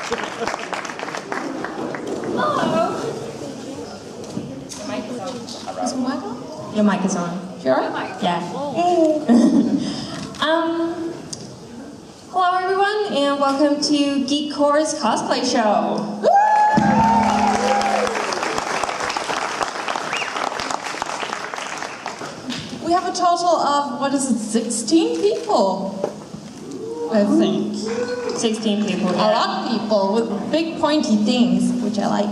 Is your mic on? Your mic is on. Sure? Yeah. Hello everyone, and welcome to Geekcore's cosplay show. We have a total of, 16 people? I think. 16 people. A lot of people with big pointy things, which I like.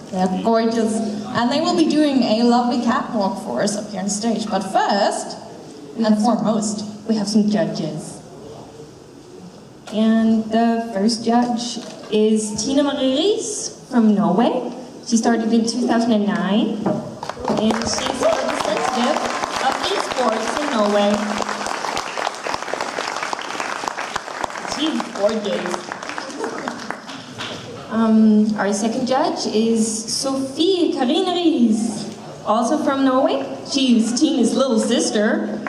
They're gorgeous. And they will be doing a lovely catwalk for us up here on stage. But first, and foremost, we have some judges. And the first judge is Tina Marie Ries from Norway. She started in 2009. And she's representative of esports in Norway. She's gorgeous. Our second judge is Sofie Karine Ries, also from Norway. She's Tina's little sister.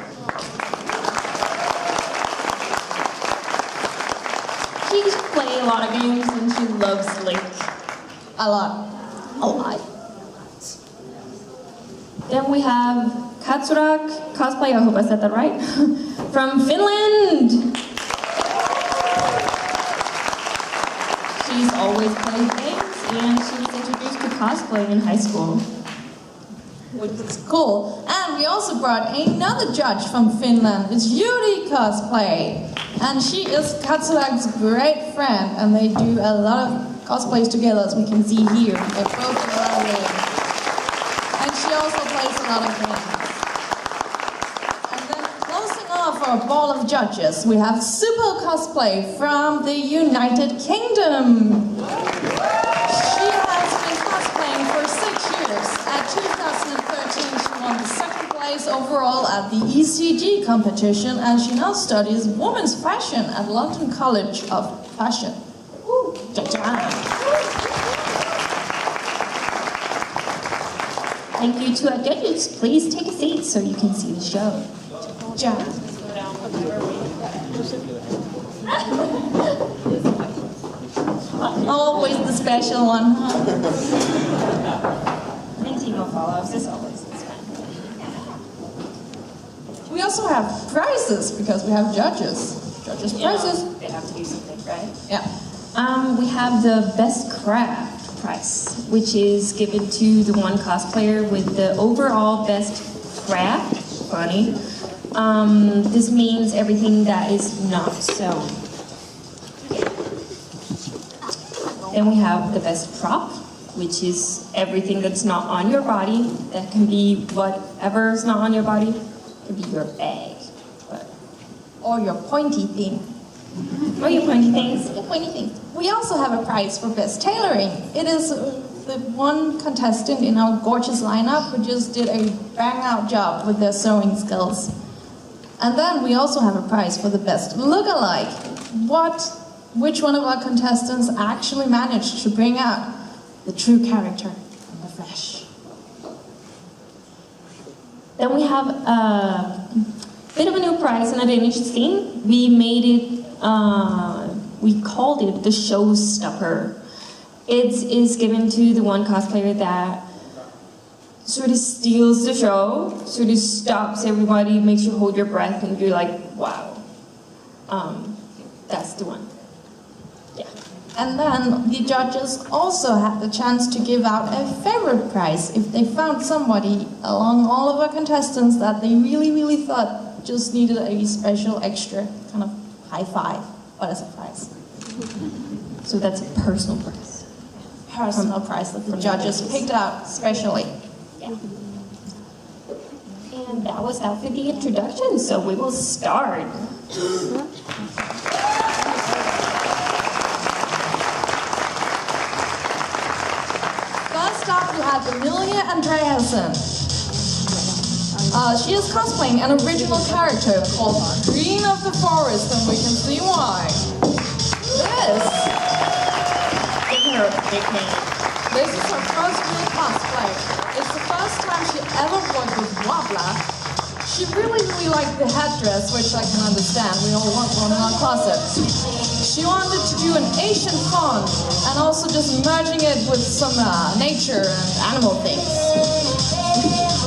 She plays a lot of games and she loves Link. a lot. Then we have Katsurak Cosplay, I hope I said that right, from Finland. She's always played games and she was introduced to cosplay in high school. Which is cool. And we also brought another judge from Finland. It's Yuri Cosplay. And she is Katsurak's great friend. And they do a lot of cosplays together, as we can see here. They both do a lot of games. And she also plays a lot of games. And then closing off our ball of judges, we have Super Cosplay from the United Kingdom. She has been cosplaying for 6 years. At 2013, she won the second place overall at the ECG competition, and she now studies women's fashion at London College of Fashion. Thank you to our judges. Please take a seat so you can see the show. Always the special one, huh? And Timo follows, as always. It's fine. We also have prizes, because we have judges. Judges' prizes. They have to do something, right? Yeah. We have the Best Craft prize, which is given to the one cosplayer with the overall best craft. Funny. This means everything that is not sewn. Then we have the best prop, which is everything that's not on your body. That can be whatever is not on your body. It can be your bag. Or your pointy thing. Or your pointy things. Your pointy thing. We also have a prize for best tailoring. It is the one contestant in our gorgeous lineup who just did a bang-out job with their sewing skills. And then we also have a prize for the best look-alike. Which one of our contestants actually managed to bring out the true character in the flesh? Then we have a bit of a new prize in the Danish scene. We made it, we called it the showstopper. It is given to the one cosplayer that sort of steals the show, sort of stops everybody, makes you hold your breath, and you're like, wow. That's the one. Yeah. And then the judges also had the chance to give out a favorite prize if they found somebody along all of our contestants that they really, really thought just needed a special extra kind of high five. What is a prize? So that's a personal prize. Personal prize that the judges picked out specially. Yeah. And that was that for the introduction, so we will start. First up, we have Emilia Andreasen. She is cosplaying an original character called Queen of the Forest, and we can see why. Give her a big name. This is her first real cosplay. It's the first time she ever worked with Wobbler. She really liked the headdress, which I can understand. We all want one in our closet. She wanted to do an Asian font and also just merging it with some nature and animal things.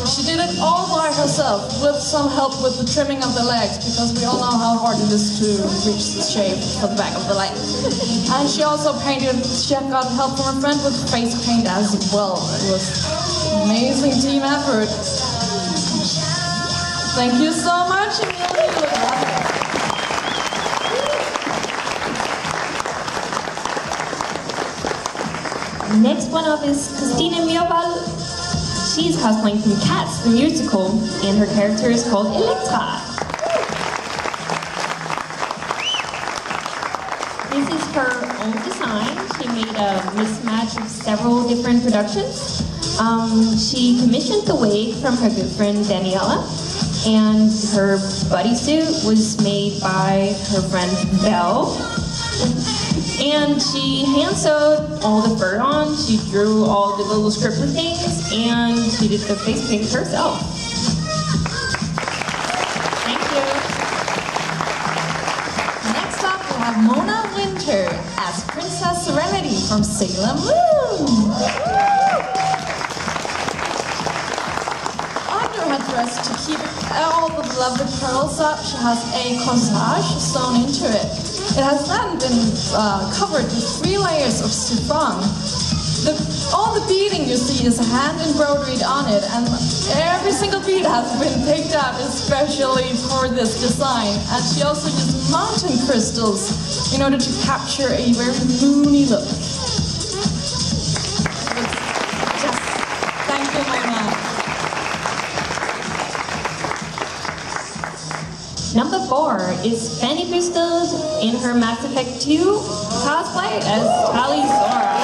She did it all by herself with some help with the trimming of the legs, because we all know how hard it is to reach the shape for the back of the leg. And she also painted, she had got help from a friend with face paint as well. It was an amazing team effort. Thank you so much, Emilia. Next one up is Christine Mjøvald. She's cosplaying from Cats, the musical, and her character is called Elektra. This is her own design. She made a mismatch of several different productions. She commissioned the wig from her good friend Daniela, and her bodysuit was made by her friend Belle. And she hand-sewed all the fur on, she drew all the little scribbly things, and she did the face paint herself. Thank you. Next up, we have Mona Winter as Princess Serenity from Sailor Moon. Under her dress, to keep all the beloved pearls up, she has a corsage sewn into it. It has then been covered with 3 layers of chiffon. All the beading you see is hand embroidered on it, and every single bead has been picked out especially for this design. And she also used mountain crystals in order to capture a very moony look. Thank you, Mona. Number 4 is Fanny Bristol in her Mass Effect 2 cosplay as Tali Zora.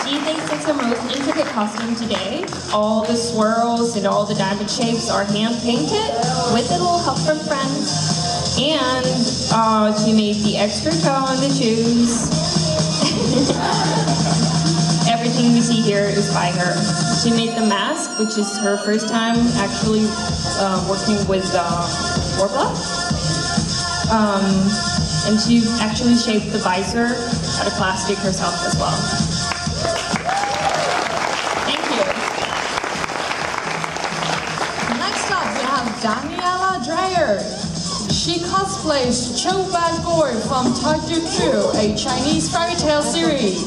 She thinks it's her most intricate costume today. All the swirls and all the diamond shapes are hand-painted with a little help from friends. And she made the extra toe on the shoes. Everything we see here is by her. She made the mask, which is her first time actually working with Warbler. And she actually shaped the visor out of plastic herself as well. Thank you. Next up, we have Daniela Dreyer. She cosplays Cho Ban Goi from Tokyo Crew, a Chinese fairy tale series.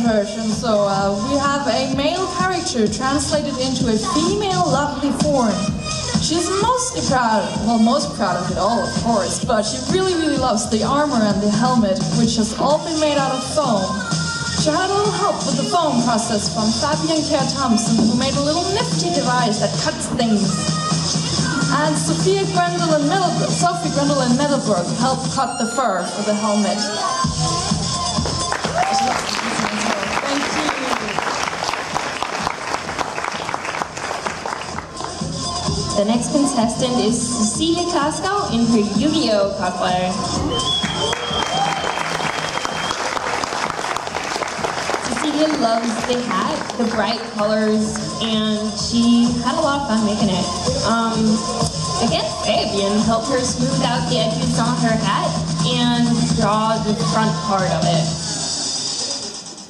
Version, so we have a male character translated into a female lovely form. She's most proud of it all, of course, but she really loves the armor and the helmet, which has all been made out of foam. She had a little help with the foam process from Fabian Kjær Thompson, who made a little nifty device that cuts things. And Sophie Gwendolyn Middlebrook helped cut the fur for the helmet. The next contestant is Cecilia Casco in her Yu-Gi-Oh! Cosplay. Cecilia loves the hat, the bright colors, and she had a lot of fun making it. Again, Fabian helped her smooth out the edges on her hat and draw the front part of it.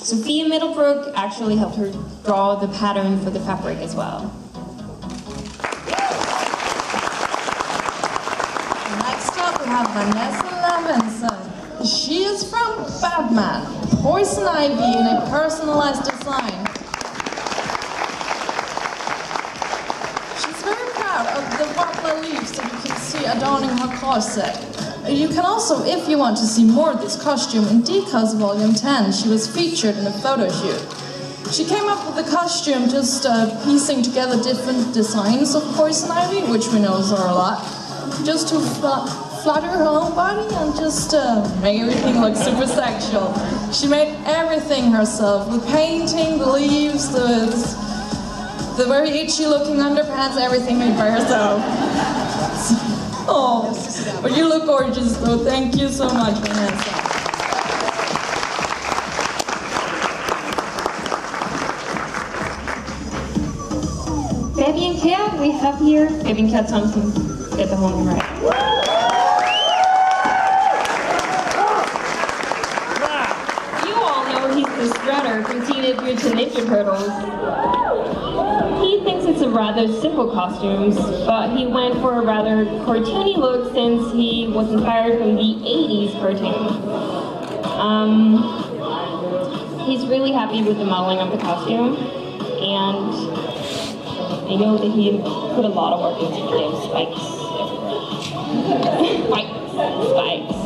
Sophia Middlebrook actually helped her draw the pattern for the fabric as well. Vanessa Levinson. She is from Batman, Poison Ivy in a personalized design. She's very proud of the warbler leaves that you can see adorning her corset. You can also, if you want to see more of this costume, in Deco's Volume 10, she was featured in a photo shoot. She came up with the costume just piecing together different designs of Poison Ivy, which we know are a lot, just to flutter her own body and just make everything look super sexual. She made everything herself, the painting, the leaves, the very itchy looking underpants, everything made by herself. Oh, but you look gorgeous, though. Thank you so much, Vanessa. Fabian Cat, we have here. Fabian Cat Thompson. Get the whole name right. You all know he's the Strutter from Teenage Mutant Ninja Turtles. He thinks it's a rather simple costume, but he went for a rather cartoony look since he was inspired from the 80s cartoon. He's really happy with the modeling of the costume, and I know that he put a lot of work into the spikes everywhere. Spikes.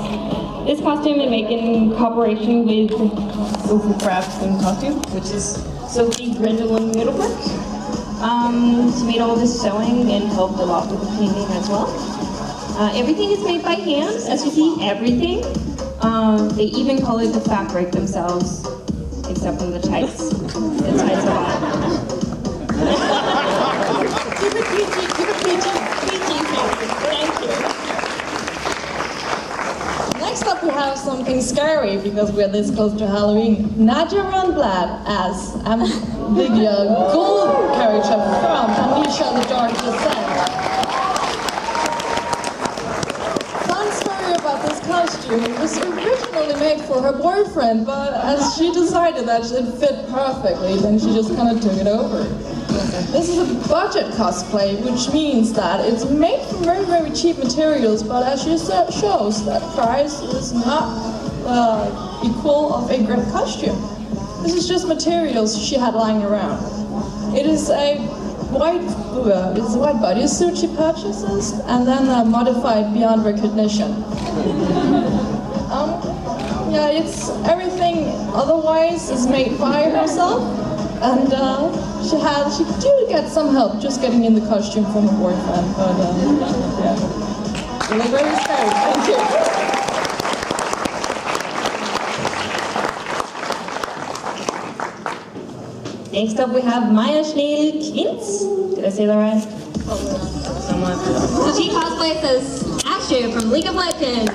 This costume is made in cooperation with Sophie Crafts and Costume, which is Sophie Grendelin Middlebrooke. She made all this sewing and helped a lot with the painting as well. Everything is made by hand, as you see, everything. They even color the fabric themselves, except for the tights. The tights are on. Keep it PG, thank you. Next up we have something scary because we're this close to Halloween. Nadia Rundblad as the gold character from Amnesia the Dark Descent. Fun story about this costume. It was originally made for her boyfriend, but as she decided that it fit perfectly, then she just kind of took it over. This is a budget cosplay, which means that it's made from very, very cheap materials, but as she shows, that price is not equal of a great costume. This is just materials she had lying around. It is a white bodysuit she purchases, and then modified beyond recognition. Yeah, it's everything otherwise is made by herself. And she did get some help just getting in the costume from her boyfriend, but yeah. Really very scary, thank you. Next up we have Maya Schnell-Klintz. Did I say that right? So she cosplays as Asher from League of Legends.